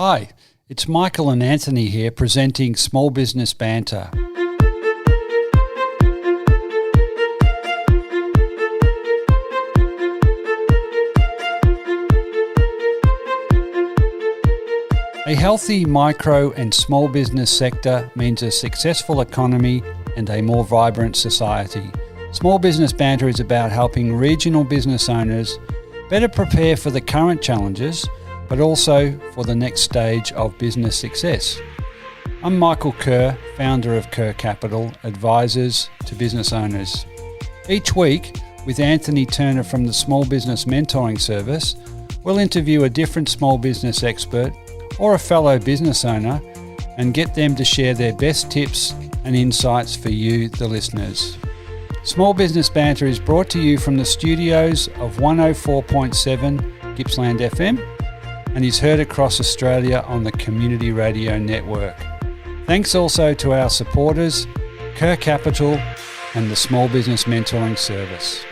Hi, it's Michael and Anthony here presenting Small Business Banter. A healthy micro and small business sector means a successful economy and a more vibrant society. Small Business Banter is about helping regional business owners better prepare for the current challenges, but also for the next stage of business success. I'm Michael Kerr, founder of Kerr Capital, advisors to business owners. Each week, with Anthony Turner from the Small Business Mentoring Service, we'll interview a different small business expert or a fellow business owner and get them to share their best tips and insights for you, the listeners. Small Business Banter is brought to you from the studios of 104.7 Gippsland FM and is heard across Australia on the Community Radio Network. Thanks also to our supporters, Kerr Capital and the Small Business Mentoring Service.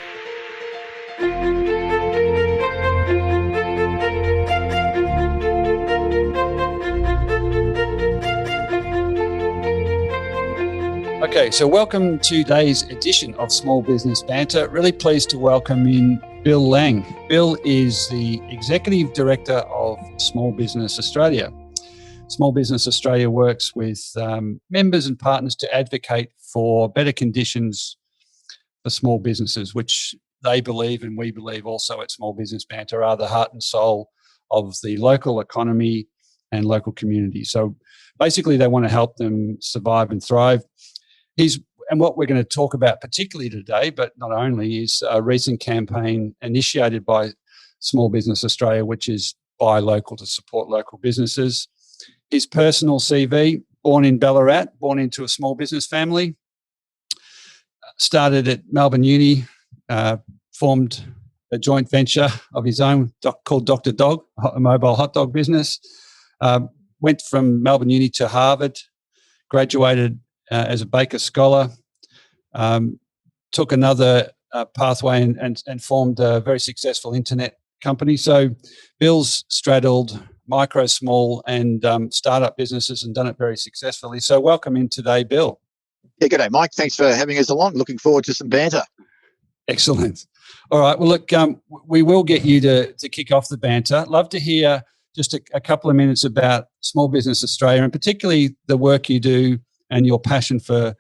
Okay, so welcome to today's edition of Small Business Banter. Really pleased to welcome in Bill Lang. Bill is the Executive Director of Small Business Australia. Small Business Australia works with members and partners to advocate for better conditions for small businesses, which they believe and we believe also at Small Business Banter are the heart and soul of the local economy and local community. So basically they want to help them survive and thrive. And what we're going to talk about particularly today, but not only, is a recent campaign initiated by Small Business Australia, which is buy local to support local businesses. His personal CV: born in Ballarat, born into a small business family, started at Melbourne Uni, formed a joint venture of his own called Dr. Dog, a mobile hot dog business, went from Melbourne Uni to Harvard, graduated as a Baker Scholar, took another pathway and formed a very successful internet company. So Bill's straddled micro, small and startup businesses and done it very successfully. So welcome in today, Bill. Yeah, good day, Mike. Thanks for having us along. Looking forward to some banter. Excellent. All right. Well, look, we will get you to kick off the banter. Love to hear just a couple of minutes about Small Business Australia and particularly the work you do and your passion for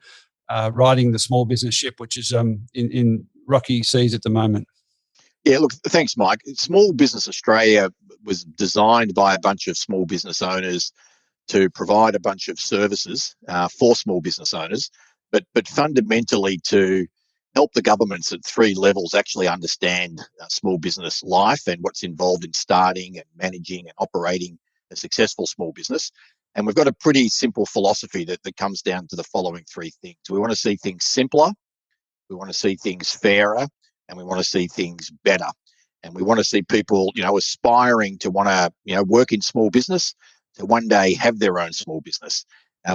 riding the small business ship, which is in rocky seas at the moment. Yeah, look, thanks, Mike. Small Business Australia was designed by a bunch of small business owners to provide a bunch of services for small business owners, but fundamentally to help the governments at three levels actually understand small business life and what's involved in starting and managing and operating a successful small business. And we've got a pretty simple philosophy that comes down to the following three things. We want to see things simpler, we want to see things fairer, and we want to see things better. And we want to see people, aspiring to want to, work in small business, to one day have their own small business.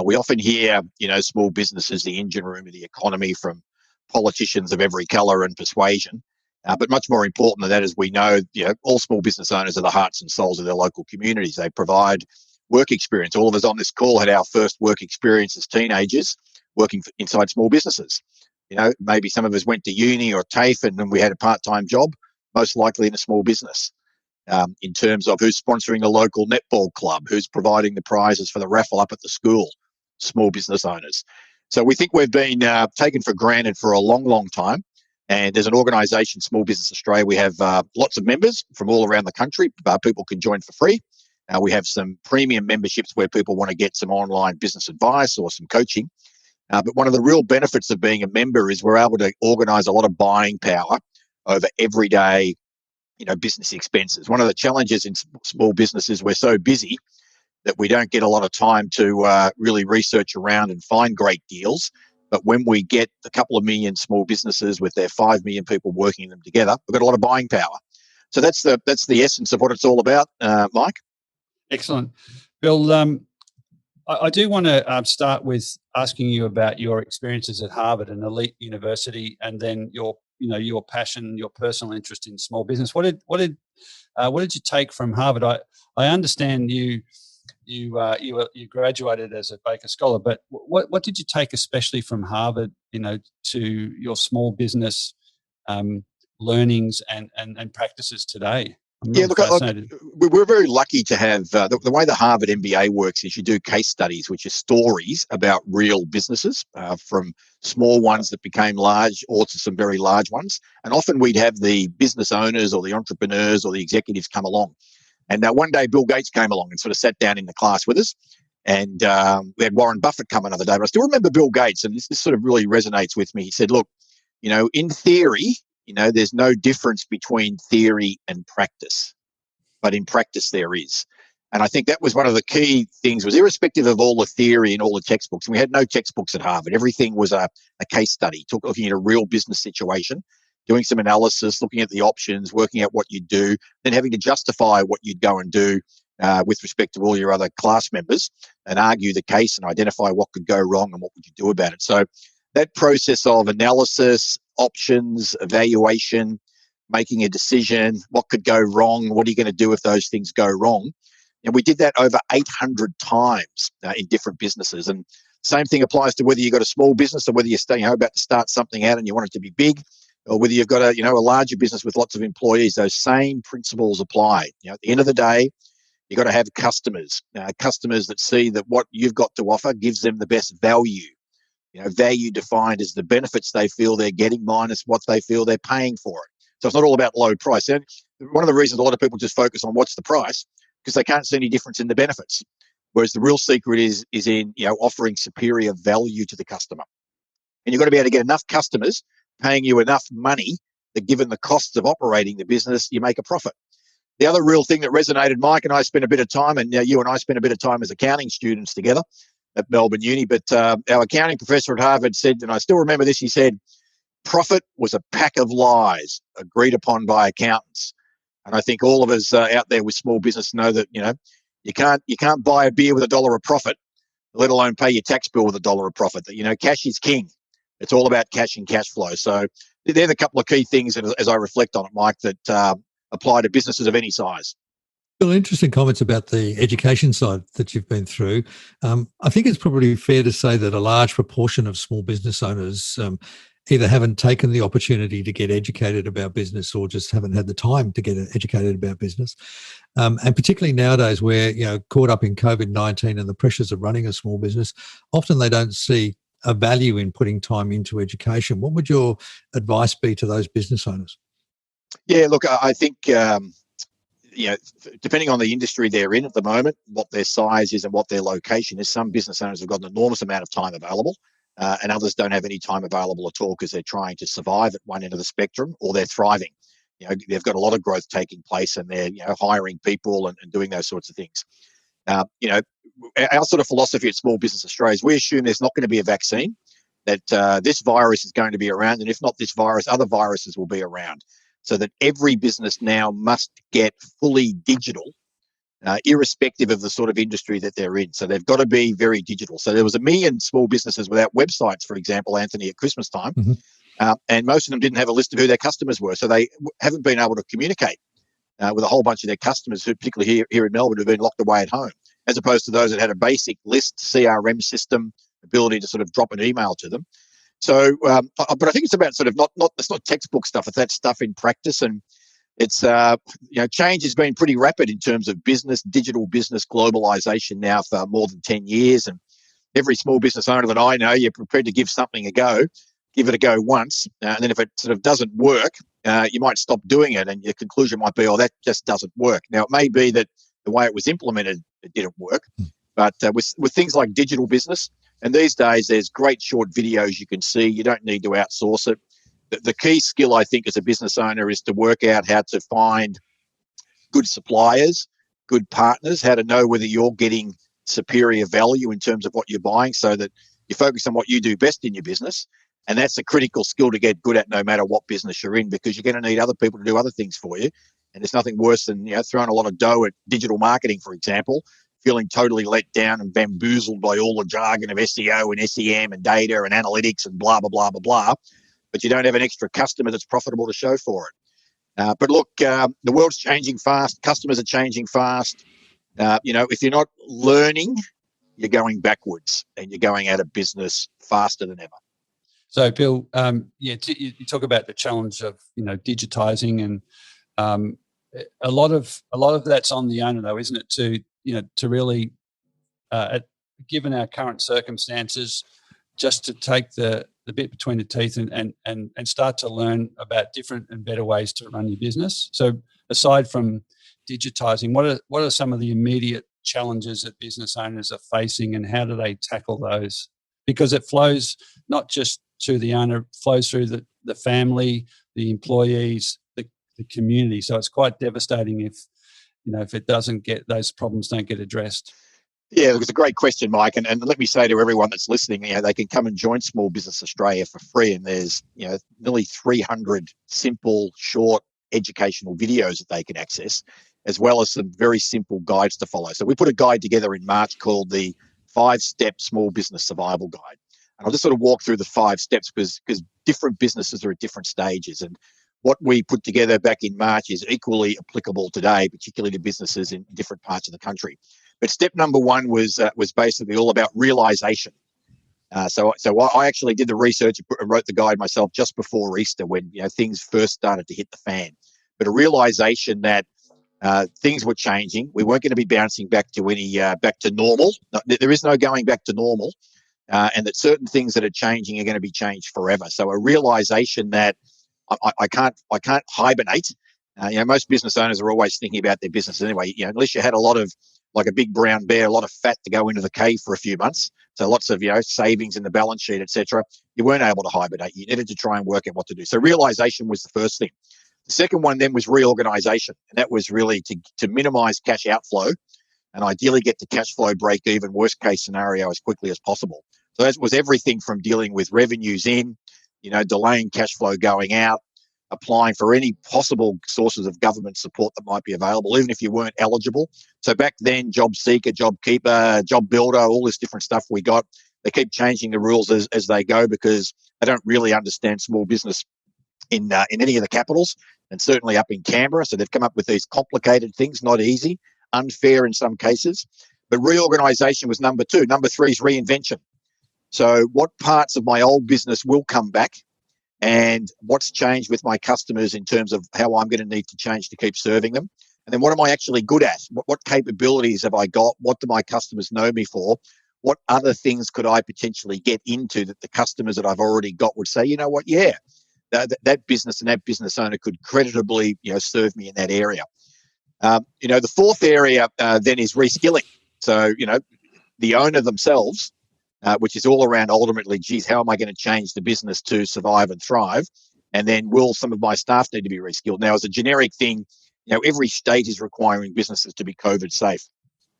We often hear, small business is the engine room of the economy from politicians of every colour and persuasion. But much more important than that is we know, all small business owners are the hearts and souls of their local communities. They provide work experience. All of us on this call had our first work experience as teenagers working inside small businesses. Maybe some of us went to uni or TAFE and then we had a part-time job, most likely in a small business. In terms of who's sponsoring the local netball club, who's providing the prizes for the raffle up at the school, small business owners. So we think we've been taken for granted for a long, long time. And as an organisation, Small Business Australia, we have lots of members from all around the country. People can join for free. We have some premium memberships where people want to get some online business advice or some coaching. But one of the real benefits of being a member is we're able to organise a lot of buying power over everyday, business expenses. One of the challenges in small business is we're so busy that we don't get a lot of time to really research around and find great deals. But when we get a couple of million small businesses with their 5 million people working them together, we've got a lot of buying power. So that's the essence of what it's all about, Mike. Excellent. Bill, I do want to start with asking you about your experiences at Harvard, an elite university, and then your passion, your personal interest in small business. What did you take from Harvard? I understand you you graduated as a Baker Scholar, but what did you take especially from Harvard, to your small business learnings and practices today? I'm Yeah, really look, fascinated. we're very lucky to have the way the Harvard MBA works is you do case studies, which are stories about real businesses, from small ones that became large or to some very large ones. And often we'd have the business owners or the entrepreneurs or the executives come along. And one day Bill Gates came along and sort of sat down in the class with us. And we had Warren Buffett come another day. But I still remember Bill Gates, and this sort of really resonates with me. He said, look, in theory, there's no difference between theory and practice, but in practice there is. And I think that was one of the key things, was irrespective of all the theory and all the textbooks, and we had no textbooks at Harvard. Everything was a case study, looking at a real business situation, doing some analysis, looking at the options, working out what you'd do, then having to justify what you'd go and do with respect to all your other class members, and argue the case and identify what could go wrong and what would you do about it. So that process of analysis, options, evaluation, making a decision, what could go wrong, what are you going to do if those things go wrong? And we did that over 800 times in different businesses. And same thing applies to whether you've got a small business or whether you're about to start something out and you want it to be big, or whether you've got a larger business with lots of employees. Those same principles apply. At the end of the day, you've got to have customers that see that what you've got to offer gives them the best value. Value defined as the benefits they feel they're getting minus what they feel they're paying for it. So it's not all about low price. And one of the reasons a lot of people just focus on what's the price, because they can't see any difference in the benefits. Whereas the real secret is in offering superior value to the customer. And you've got to be able to get enough customers paying you enough money that, given the costs of operating the business, you make a profit. The other real thing that resonated, Mike and I spent a bit of time, and you and I spent a bit of time as accounting students together at Melbourne Uni, but our accounting professor at Harvard said, and I still remember this, he said, profit was a pack of lies agreed upon by accountants. And I think all of us out there with small business know that, you can't buy a beer with $1 of profit, let alone pay your tax bill with $1 of profit. That, cash is king. It's all about cash and cash flow. So they're the couple of key things as I reflect on it, Mike, that apply to businesses of any size. Well, interesting comments about the education side that you've been through. I think it's probably fair to say that a large proportion of small business owners either haven't taken the opportunity to get educated about business or just haven't had the time to get educated about business. And particularly nowadays where, caught up in COVID-19 and the pressures of running a small business, often they don't see a value in putting time into education. What would your advice be to those business owners? Yeah, look, I think, depending on the industry they're in at the moment, what their size is and what their location is, some business owners have got an enormous amount of time available. And others don't have any time available at all because they're trying to survive at one end of the spectrum, or they're thriving. They've got a lot of growth taking place and they're hiring people and doing those sorts of things. Our sort of philosophy at Small Business Australia is we assume there's not going to be a vaccine, that this virus is going to be around, and if not this virus, other viruses will be around. So that every business now must get fully digital, irrespective of the sort of industry that they're in. So they've got to be very digital. So there was 1 million small businesses without websites, for example, Anthony, at Christmas time. Mm-hmm. And most of them didn't have a list of who their customers were. So they haven't been able to communicate with a whole bunch of their customers, who particularly here in Melbourne, who've been locked away at home, as opposed to those that had a basic list, CRM system, ability to sort of drop an email to them. So, but I think it's about sort of it's not textbook stuff. It's that stuff in practice. And it's, change has been pretty rapid in terms of digital business globalization now for more than 10 years. And every small business owner that I know, you're prepared to give something a go, give it a go once. And then if it sort of doesn't work, you might stop doing it. And your conclusion might be, oh, that just doesn't work. Now, it may be that the way it was implemented, it didn't work. But with things like digital business, and these days there's great short videos you can see. You don't need to outsource it. The key skill, I think, as a business owner is to work out how to find good suppliers, good partners, how to know whether you're getting superior value in terms of what you're buying, so that you focus on what you do best in your business. And that's a critical skill to get good at no matter what business you're in, because you're going to need other people to do other things for you. And there's nothing worse than throwing a lot of dough at digital marketing, for example, feeling totally let down and bamboozled by all the jargon of SEO and SEM and data and analytics and blah, blah, blah, blah, blah. But you don't have an extra customer that's profitable to show for it. But look, the world's changing fast. Customers are changing fast. If you're not learning, you're going backwards and you're going out of business faster than ever. So, Bill, you talk about the challenge of digitizing, and a lot of that's on the owner, though, isn't it? To really, given our current circumstances, just to take the bit between the teeth and start to learn about different and better ways to run your business. So, aside from digitizing, what are some of the immediate challenges that business owners are facing, and how do they tackle those? Because it flows not just to the owner, it flows through the family, the employees, the community. So it's quite devastating if it doesn't get, those problems don't get addressed. Yeah, it's a great question, Mike. And let me say to everyone that's listening, they can come and join Small Business Australia for free. And there's, nearly 300 simple, short educational videos that they can access, as well as some very simple guides to follow. So we put a guide together in March called the 5-Step Small Business Survival Guide. And I'll just sort of walk through the 5 steps because different businesses are at different stages. And what we put together back in March is equally applicable today, particularly to businesses in different parts of the country. But step number 1 was basically all about realization. So I actually did the research and wrote the guide myself just before Easter, when things first started to hit the fan. But a realization that things were changing. We weren't going to be bouncing back to normal. There is no going back to normal, and that certain things that are changing are going to be changed forever. So a realization that I can't hibernate. Most business owners are always thinking about their business anyway. Unless you had a lot of, like a big brown bear, a lot of fat to go into the cave for a few months. So lots of savings in the balance sheet, etc. You weren't able to hibernate. You needed to try and work out what to do. So realization was the first thing. The second one then was reorganization, and that was really to minimize cash outflow and ideally get to cash flow break even, worst case scenario, as quickly as possible. So that was everything from dealing with revenues in, delaying cash flow going out, applying for any possible sources of government support that might be available, even if you weren't eligible. So back then, Job Seeker, Job Keeper, Job Builder, all this different stuff we got, they keep changing the rules as they go because they don't really understand small business in any of the capitals, and certainly up in Canberra. So they've come up with these complicated things, not easy, unfair in some cases. But reorganisation was number 2. Number 3 is reinvention. So what parts of my old business will come back, and what's changed with my customers in terms of how I'm going to need to change to keep serving them. And then what am I actually good at? What capabilities have I got? What do my customers know me for? What other things could I potentially get into that the customers that I've already got would say, yeah, that business and that business owner could creditably, serve me in that area. The fourth area then is reskilling. So, the owner themselves, which is all around ultimately, geez, how am I going to change the business to survive and thrive? And then will some of my staff need to be reskilled? Now, as a generic thing, every state is requiring businesses to be COVID safe.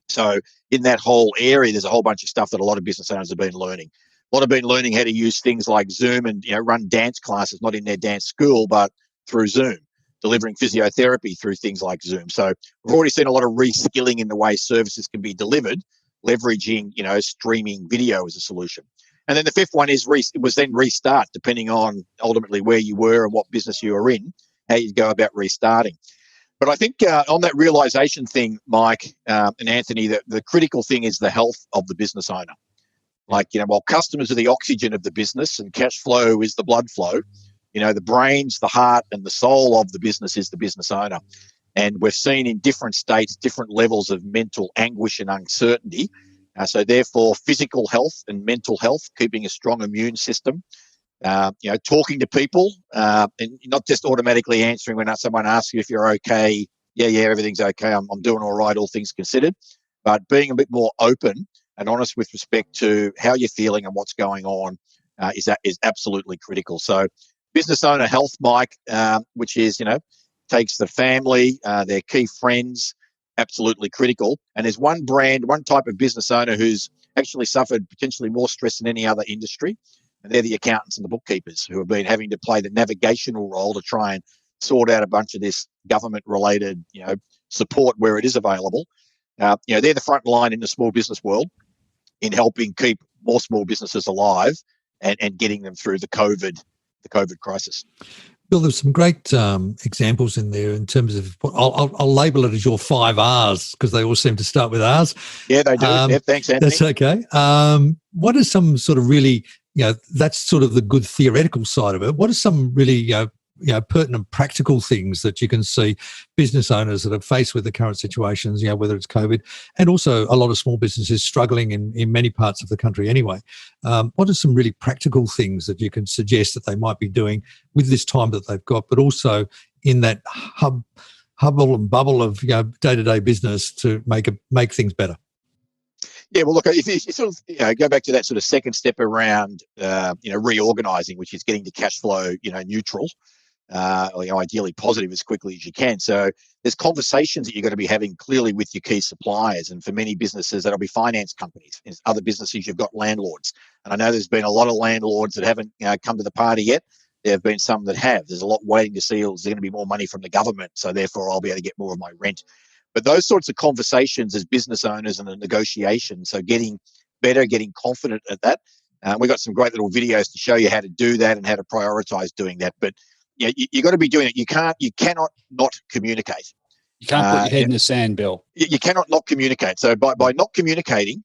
So in that whole area, there's a whole bunch of stuff that a lot of business owners have been learning. A lot have been learning how to use things like Zoom and run dance classes, not in their dance school, but through Zoom, delivering physiotherapy through things like Zoom. So we've already seen a lot of reskilling in the way services can be delivered, leveraging streaming video as a solution. And then the fifth one was then restart, depending on ultimately where you were and what business you were in, how you go about restarting. But I think on that realization thing, Mike and Anthony, the critical thing is the health of the business owner. Like, while customers are the oxygen of the business and cash flow is the blood flow, the brains, the heart, and the soul of the business is the business owner. And we've seen in different states, different levels of mental anguish and uncertainty. So therefore, physical health and mental health, keeping a strong immune system, talking to people and not just automatically answering when someone asks you if you're okay. Yeah, everything's okay. I'm doing all right, all things considered. But being a bit more open and honest with respect to how you're feeling and what's going on is absolutely critical. So business owner health, Mike, which is, takes the family, their key friends, absolutely critical. And there's one type of business owner who's actually suffered potentially more stress than any other industry. And they're the accountants and the bookkeepers who have been having to play the navigational role to try and sort out a bunch of this government-related, support where it is available. They're the front line in the small business world in helping keep more small businesses alive and getting them through the COVID crisis. Bill, there's some great examples in there in terms of what I'll label it as your 5 R's, because they all seem to start with R's. Yeah, they do. Yeah, thanks, Anthony. That's okay. What are some sort of really, that's sort of the good theoretical side of it. What are some really, pertinent practical things that you can see business owners that are faced with the current situations, whether it's COVID, and also a lot of small businesses struggling in many parts of the country anyway. What are some really practical things that you can suggest that they might be doing with this time that they've got, but also in that hubble and bubble of day-to-day business to make things better? Yeah, well, look, if you sort of go back to that sort of second step around reorganising, which is getting to cash flow neutral, ideally positive as quickly as you can. So there's conversations that you're going to be having clearly with your key suppliers, and for many businesses that'll be finance companies. In other businesses you've got landlords, and I know there's been a lot of landlords that haven't come to the party yet. There have been some that have. There's a lot waiting to see is there going to be more money from the government, so therefore I'll be able to get more of my rent. But those sorts of conversations as business owners and the negotiation, so getting better, getting confident at that. We've got some great little videos to show you how to do that and how to prioritize doing that. But you got to be doing it. You cannot not communicate. You can't put your head in the sand, Bill. You cannot not communicate. So by not communicating,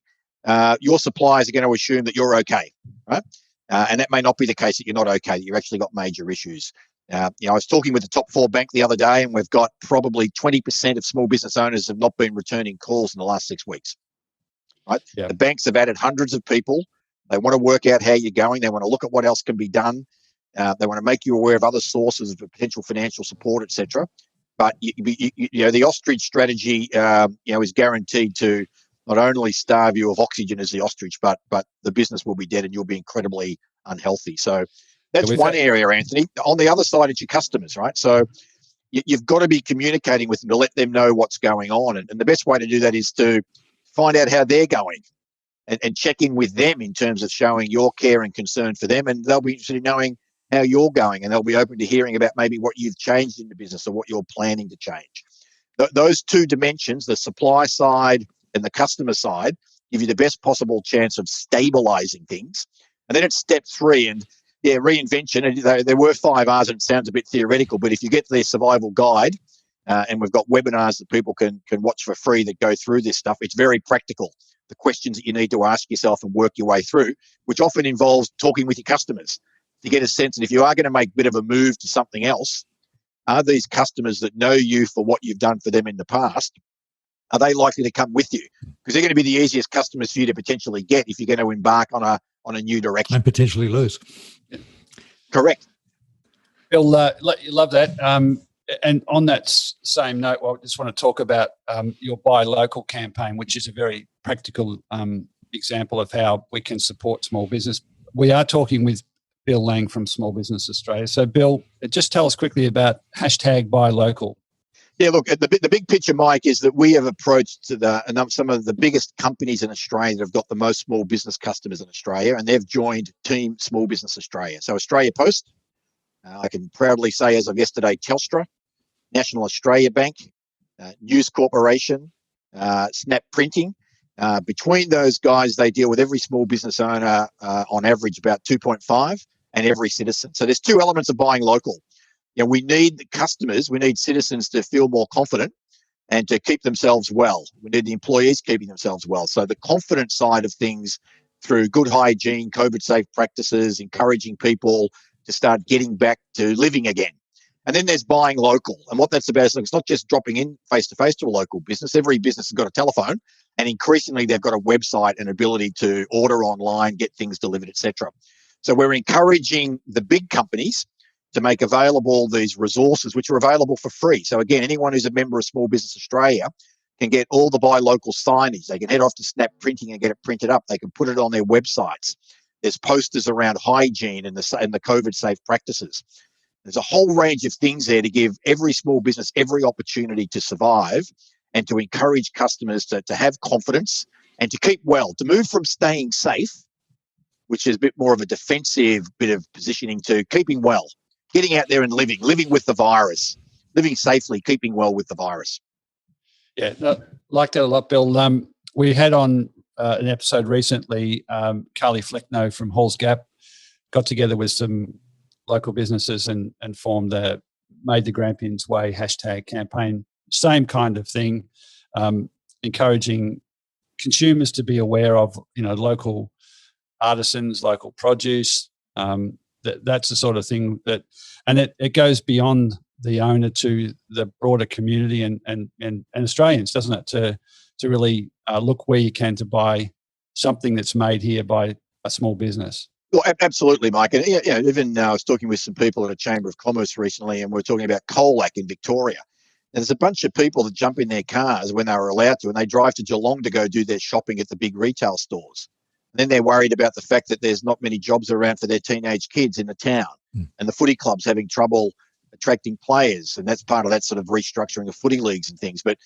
your suppliers are going to assume that you're okay, right? And that may not be the case, that you're not okay, that you've actually got major issues. I was talking with the top 4 bank the other day, and we've got probably 20% of small business owners have not been returning calls in the last 6 weeks. Right? Yeah. The banks have added hundreds of people. They want to work out how you're going. They want to look at what else can be done. They want to make you aware of other sources of potential financial support, etc. But the ostrich strategy, is guaranteed to not only starve you of oxygen as the ostrich, but the business will be dead and you'll be incredibly unhealthy. So that's one area, Anthony. On the other side, it's your customers, right? So you've got to be communicating with them to let them know what's going on. And the best way to do that is to find out how they're going and check in with them in terms of showing your care and concern for them. And they'll be interested in knowing how you're going, and they'll be open to hearing about maybe what you've changed in the business or what you're planning to change. Those 2 dimensions, the supply side and the customer side, give you the best possible chance of stabilizing things. And then it's step 3, and reinvention. There were 5 R's, and it sounds a bit theoretical, but if you get their survival guide, and we've got webinars that people can watch for free that go through this stuff, it's very practical. The questions that you need to ask yourself and work your way through, which often involves talking with your customers to get a sense that if you are going to make a bit of a move to something else, are these customers that know you for what you've done for them in the past, are they likely to come with you? Because they're going to be the easiest customers for you to potentially get if you're going to embark on a new direction. And potentially lose. Correct. Bill, love that. And on that same note, I just want to talk about your Buy Local campaign, which is a very practical example of how we can support small business. We are talking with Bill Lang from Small Business Australia. So, Bill, just tell us quickly about #Buy Local. Yeah, look, the big picture, Mike, is that we have approached some of the biggest companies in Australia that have got the most small business customers in Australia, and they've joined Team Small Business Australia. So Australia Post, I can proudly say as of yesterday, Telstra, National Australia Bank, News Corporation, Snap Printing. Between those guys, they deal with every small business owner on average about 2.5 and every citizen. So there's 2 elements of buying local. We need the customers, we need citizens to feel more confident and to keep themselves well. We need the employees keeping themselves well. So the confidence side of things through good hygiene, COVID-safe practices, encouraging people to start getting back to living again. And then there's buying local. And what that's about is it's not just dropping in face-to-face to a local business. Every business has got a telephone, and increasingly they've got a website and ability to order online, get things delivered, etc. So we're encouraging the big companies to make available these resources, which are available for free. So again, anyone who's a member of Small Business Australia can get all the Buy Local signage. They can head off to Snap Printing and get it printed up. They can put it on their websites. There's posters around hygiene and the COVID-safe practices. There's a whole range of things there to give every small business every opportunity to survive and to encourage customers to have confidence and to keep well, to move from staying safe, which is a bit more of a defensive bit of positioning, to keeping well, getting out there and living with the virus, living safely, keeping well with the virus. Yeah, like that a lot, Bill. We had on an episode recently, Carly Flecknoe from Halls Gap got together with some local businesses and formed Made the Grampians Way # campaign. Same kind of thing, encouraging consumers to be aware of, local artisans, local produce. That's the sort of thing and it goes beyond the owner to the broader community and Australians, doesn't it? To really look where you can to buy something that's made here by a small business. Well, absolutely, Mike. And even I was talking with some people at a Chamber of Commerce recently, and we're talking about Colac in Victoria. And there's a bunch of people that jump in their cars when they were allowed to, and they drive to Geelong to go do their shopping at the big retail stores. And then they're worried about the fact that there's not many jobs around for their teenage kids in the town, and the footy club's having trouble attracting players, and that's part of that sort of restructuring of footy leagues and things. But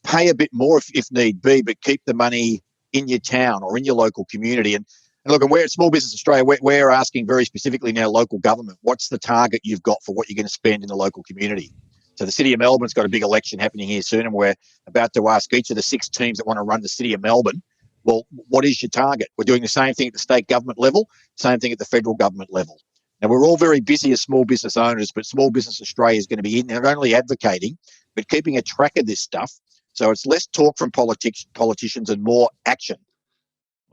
pay a bit more if need be, but keep the money in your town or in your local community. And look, and we're at Small Business Australia, we're asking very specifically now local government, what's the target you've got for what you're going to spend in the local community? So the City of Melbourne's got a big election happening here soon, and we're about to ask each of the 6 teams that want to run the City of Melbourne, well, what is your target? We're doing the same thing at the state government level, same thing at the federal government level. Now, we're all very busy as small business owners, but Small Business Australia is going to be in not only advocating, but keeping a track of this stuff. So it's less talk from politicians and more action.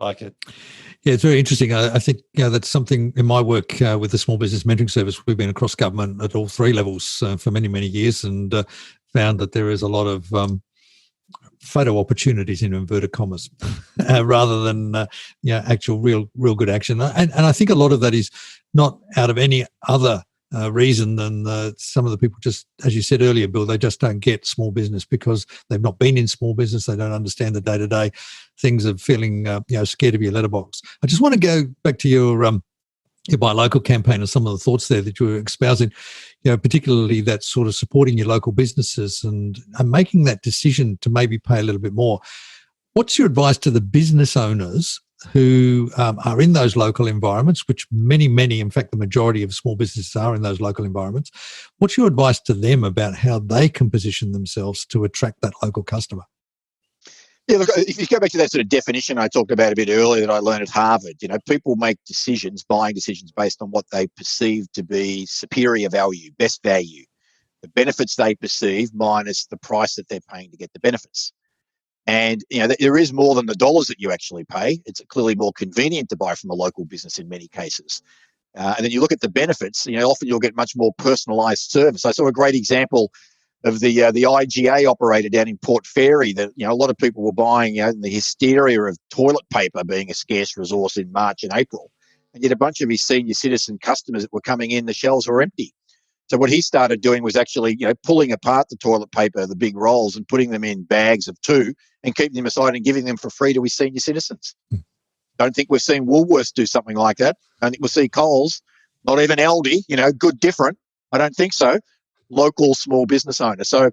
Like it. Yeah, it's very interesting. I think that's something in my work with the Small Business Mentoring Service. We've been across government at all 3 levels for many, many years, and found that there is a lot of photo opportunities in inverted commas rather than actual real good action. And I think a lot of that is not out of any other reason than some of the people, just as you said earlier, Bill, they just don't get small business because they've not been in small business. They don't understand the day-to-day things of feeling scared of your letterbox. I just want to go back to your Buy Local campaign and some of the thoughts there that you were espousing, particularly that sort of supporting your local businesses and making that decision to maybe pay a little bit more. What's your advice to the business owners who are in those local environments, which many, in fact, the majority of small businesses are in those local environments? What's your advice to them about how they can position themselves to attract that local customer? Yeah, look, if you go back to that sort of definition I talked about a bit earlier that I learned at Harvard, people make buying decisions based on what they perceive to be superior value, best value, the benefits they perceive minus the price that they're paying to get the benefits. And, there is more than the dollars that you actually pay. It's clearly more convenient to buy from a local business in many cases. And then you look at the benefits, often you'll get much more personalised service. I saw a great example of the IGA operator down in Port Fairy that, a lot of people were buying, the hysteria of toilet paper being a scarce resource in March and April. And yet a bunch of his senior citizen customers that were coming in, the shelves were empty. So what he started doing was actually, pulling apart the toilet paper, the big rolls, and putting them in bags of 2 and keeping them aside and giving them for free to his senior citizens. Don't think we've seen Woolworths do something like that. Don't think we'll see Coles, not even Aldi, good different. I don't think so. Local small business owner. So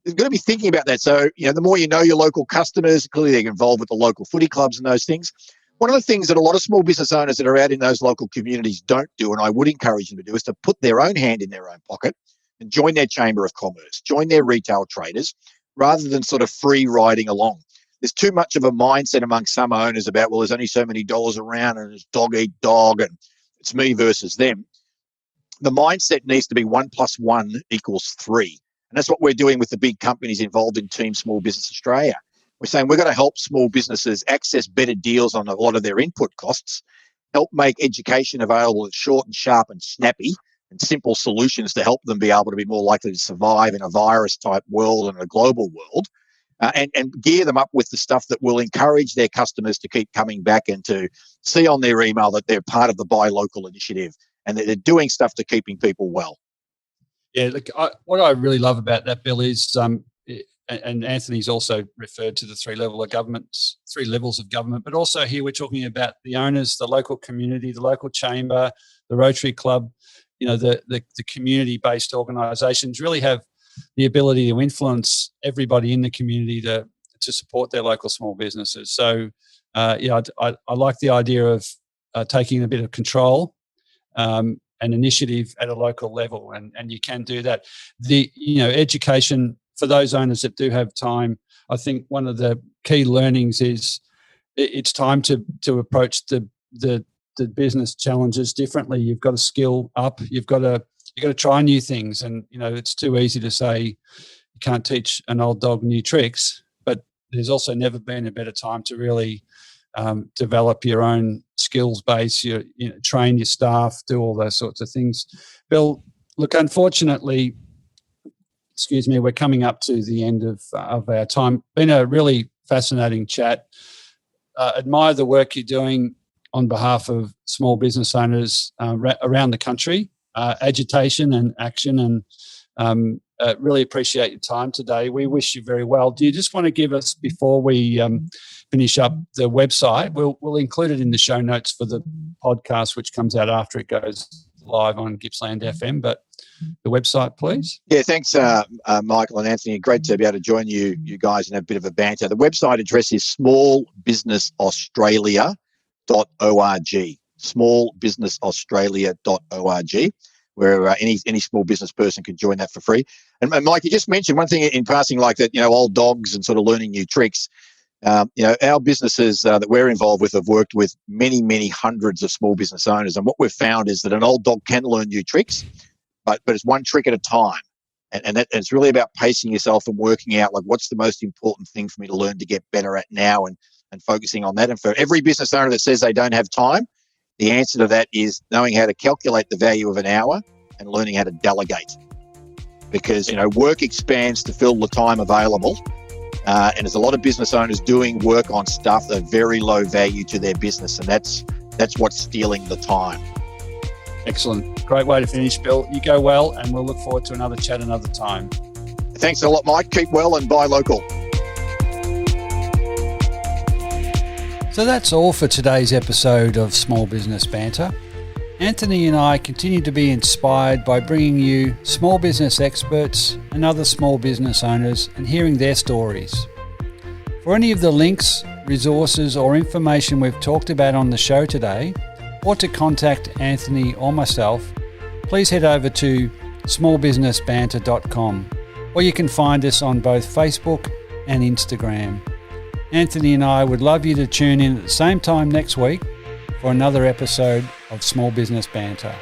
you've got to be thinking about that. So, the more you know your local customers, clearly they're involved with the local footy clubs and those things. One of the things that a lot of small business owners that are out in those local communities don't do, and I would encourage them to do, is to put their own hand in their own pocket and join their Chamber of Commerce, join their retail traders, rather than sort of free riding along. There's too much of a mindset among some owners about, well, there's only so many dollars around and it's dog eat dog and it's me versus them. The mindset needs to be 1 + 1 = 3. And that's what we're doing with the big companies involved in Team Small Business Australia. We're saying we're going to help small businesses access better deals on a lot of their input costs, help make education available that's short and sharp and snappy, and simple solutions to help them be able to be more likely to survive in a virus-type world and a global world, and gear them up with the stuff that will encourage their customers to keep coming back and to see on their email that they're part of the Buy Local initiative and that they're doing stuff to keeping people well. Yeah, look, what I really love about that, Bill, is and Anthony's also referred to the 3 levels of government, but also here we're talking about the owners, the local community, the local chamber, the Rotary Club, the community-based organisations really have the ability to influence everybody in the community to support their local small businesses. So, I like the idea of taking a bit of control and initiative at a local level, and you can do that. The education for those owners that do have time, I think one of the key learnings is it's time to approach the the business challenges differently. You've got to skill up. You've got to try new things. And, it's too easy to say you can't teach an old dog new tricks, but there's also never been a better time to really develop your own skills base, train your staff, do all those sorts of things. Bill, look, unfortunately, we're coming up to the end of our time. Been a really fascinating chat. Admire the work you're doing on behalf of small business owners around the country, agitation and action, and really appreciate your time today. We wish you very well. Do you just want to give us, before we finish up, the website? We'll include it in the show notes for the podcast, which comes out after it goes live on Gippsland FM, but the website, please. Yeah, thanks, Michael and Anthony. Great to be able to join you guys and have a bit of a banter. The website address is smallbusinessaustralia.org. Smallbusinessaustralia.org, where any small business person can join that for free. And Mike, you just mentioned one thing in passing, like that, old dogs and sort of learning new tricks. Our businesses that we're involved with have worked with many, many hundreds of small business owners. And what we've found is that an old dog can learn new tricks, but it's one trick at a time. And it's really about pacing yourself and working out, like, what's the most important thing for me to learn to get better at now, and focusing on that. And for every business owner that says they don't have time, the answer to that is knowing how to calculate the value of an hour and learning how to delegate. Because, work expands to fill the time available. And there's a lot of business owners doing work on stuff that are very low value to their business. And that's what's stealing the time. Excellent. Great way to finish, Bill. You go well, and we'll look forward to another chat another time. Thanks a lot, Mike. Keep well and buy local. So that's all for today's episode of Small Business Banter. Anthony and I continue to be inspired by bringing you small business experts and other small business owners and hearing their stories. For any of the links, resources or information we've talked about on the show today, or to contact Anthony or myself, please head over to smallbusinessbanter.com, or you can find us on both Facebook and Instagram. Anthony and I would love you to tune in at the same time next week for another episode of Small Business Banter.